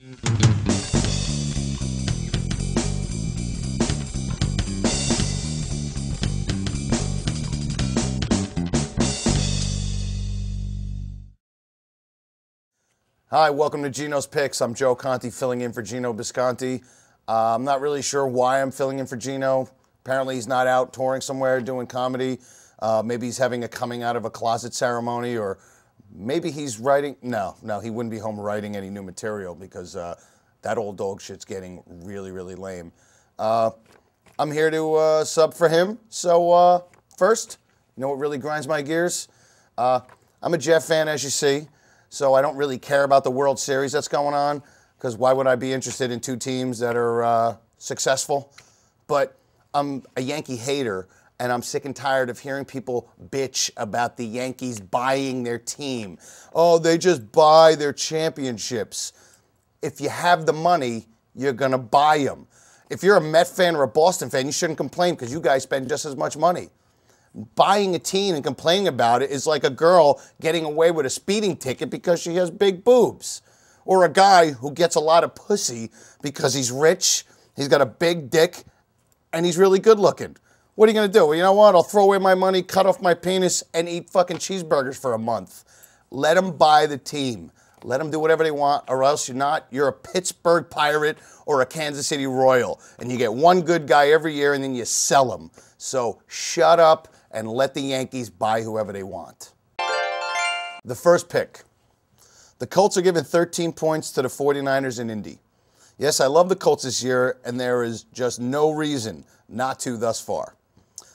Hi, welcome to Geno's Picks. I'm Joe Conti filling in for Geno Bisconti. I'm not really sure why I'm filling in for Geno. Apparently he's not out touring somewhere doing comedy. Maybe he's having a coming out of a closet ceremony, or maybe he's writing. No, he wouldn't be home writing any new material because that old dog shit's getting really, really lame. I'm here to sub for him. So first, you know what really grinds my gears? I'm a Jeff fan, as you see. So I don't really care about the World Series that's going on, because why would I be interested in two teams that are successful? But I'm a Yankee hater, and I'm sick and tired of hearing people bitch about the Yankees buying their team. Oh, they just buy their championships. If you have the money, you're going to buy them. If you're a Met fan or a Boston fan, you shouldn't complain because you guys spend just as much money. Buying a team and complaining about it is like a girl getting away with a speeding ticket because she has big boobs. Or a guy who gets a lot of pussy because he's rich, he's got a big dick, and he's really good looking. What are you going to do? Well, you know what? I'll throw away my money, cut off my penis, and eat fucking cheeseburgers for a month. Let them buy the team. Let them do whatever they want, or else you're not. You're a Pittsburgh Pirate or a Kansas City Royal, and you get one good guy every year, and then you sell them. So shut up and let the Yankees buy whoever they want. The first pick. The Colts are giving 13 points to the 49ers in Indy. Yes, I love the Colts this year, and there is just no reason not to thus far.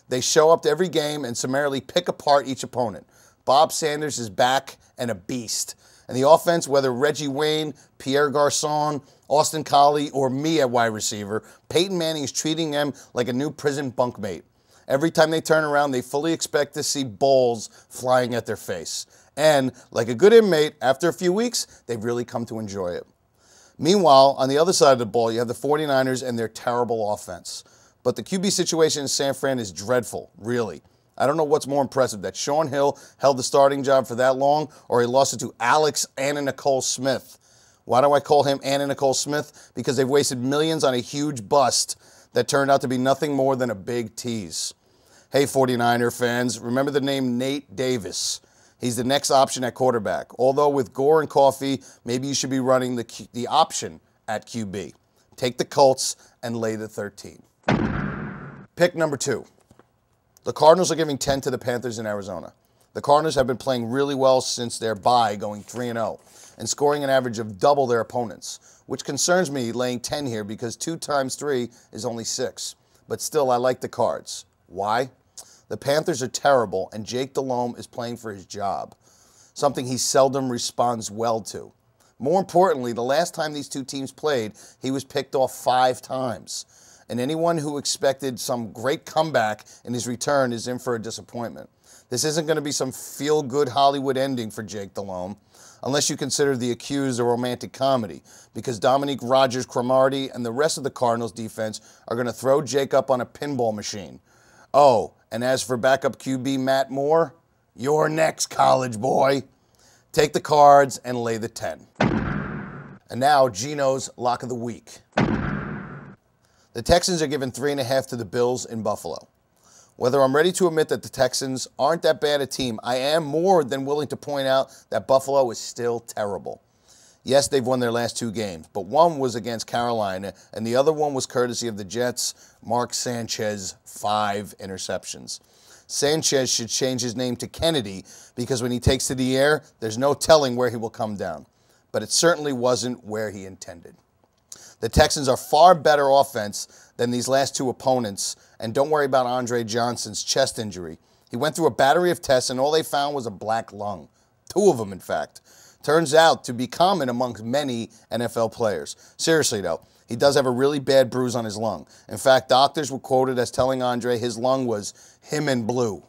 They show up to every game and summarily pick apart each opponent. Bob Sanders is back and a beast. And the offense, whether Reggie Wayne, Pierre Garçon, Austin Collie, or me at wide receiver, Peyton Manning is treating them like a new prison bunkmate. Every time they turn around, they fully expect to see balls flying at their face. And, like a good inmate, after a few weeks, they've really come to enjoy it. Meanwhile, on the other side of the ball, you have the 49ers and their terrible offense. But the QB situation in San Fran is dreadful, really. I don't know what's more impressive, that Sean Hill held the starting job for that long, or he lost it to Alex Anna Nicole Smith. Why do I call him Anna Nicole Smith? Because they've wasted millions on a huge bust that turned out to be nothing more than a big tease. Hey, 49er fans, remember the name Nate Davis. He's the next option at quarterback. Although with Gore and Coffee, maybe you should be running the option at QB. Take the Colts and lay the 13. Pick number 2. The Cardinals are giving 10 to the Panthers in Arizona. The Cardinals have been playing really well since their bye, going 3-0, and scoring an average of double their opponents, which concerns me laying 10 here because 2 times 3 is only 6. But still, I like the Cards. Why? The Panthers are terrible, and Jake Delhomme is playing for his job, something he seldom responds well to. More importantly, the last time these two teams played, he was picked off 5 times. And anyone who expected some great comeback in his return is in for a disappointment. This isn't going to be some feel-good Hollywood ending for Jake Delhomme, unless you consider The Accused a romantic comedy, because Dominique Rodgers-Cromartie and the rest of the Cardinals defense are going to throw Jake up on a pinball machine. Oh, and as for backup QB Matt Moore, you're next, college boy. Take the Cards and lay the 10. And now, Geno's Lock of the Week. The Texans are giving 3.5 to the Bills in Buffalo. Whether I'm ready to admit that the Texans aren't that bad a team, I am more than willing to point out that Buffalo is still terrible. Yes, they've won their last 2 games, but one was against Carolina, and the other one was courtesy of the Jets' Mark Sanchez, 5 interceptions. Sanchez should change his name to Kennedy, because when he takes to the air, there's no telling where he will come down. But it certainly wasn't where he intended. The Texans are far better offense than these last 2 opponents, and don't worry about Andre Johnson's chest injury. He went through a battery of tests, and all they found was a black lung. 2 of them, in fact. Turns out to be common amongst many NFL players. Seriously, though, he does have a really bad bruise on his lung. In fact, doctors were quoted as telling Andre his lung was him and blue.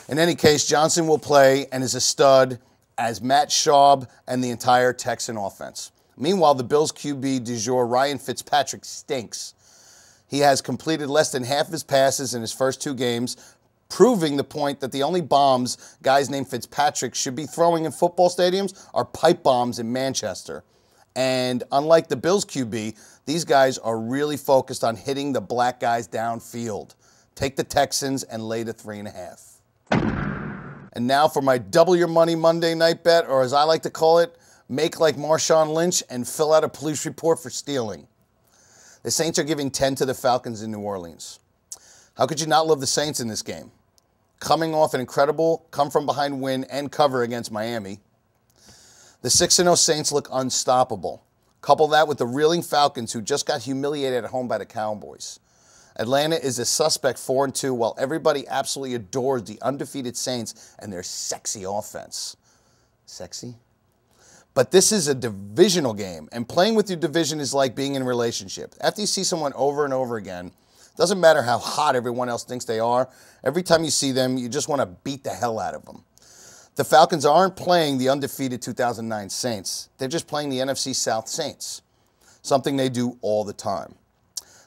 In any case, Johnson will play and is a stud, as Matt Schaub and the entire Texan offense. Meanwhile, the Bills QB du jour, Ryan Fitzpatrick, stinks. He has completed less than half his passes in his first 2 games, proving the point that the only bombs guys named Fitzpatrick should be throwing in football stadiums are pipe bombs in Manchester. And unlike the Bills QB, these guys are really focused on hitting the black guys downfield. Take the Texans and lay the 3.5. And now for my double your money Monday night bet, or as I like to call it, make like Marshawn Lynch and fill out a police report for stealing. The Saints are giving 10 to the Falcons in New Orleans. How could you not love the Saints in this game? Coming off an incredible come-from-behind win and cover against Miami. The 6-0 Saints look unstoppable. Couple that with the reeling Falcons, who just got humiliated at home by the Cowboys. Atlanta is a suspect 4-2, while everybody absolutely adores the undefeated Saints and their sexy offense. Sexy? But this is a divisional game, and playing with your division is like being in a relationship. After you see someone over and over again, doesn't matter how hot everyone else thinks they are, every time you see them, you just want to beat the hell out of them. The Falcons aren't playing the undefeated 2009 Saints. They're just playing the NFC South Saints, something they do all the time.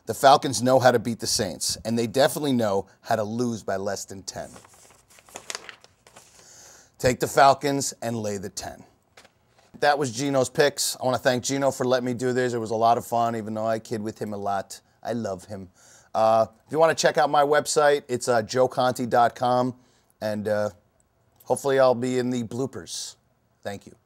The Falcons know how to beat the Saints, and they definitely know how to lose by less than 10. Take the Falcons and lay the 10. That was Geno's picks. I want to thank Geno for letting me do this. It was a lot of fun, even though I kid with him a lot. I love him. If you want to check out my website, it's joeconti.com, and hopefully I'll be in the bloopers. Thank you.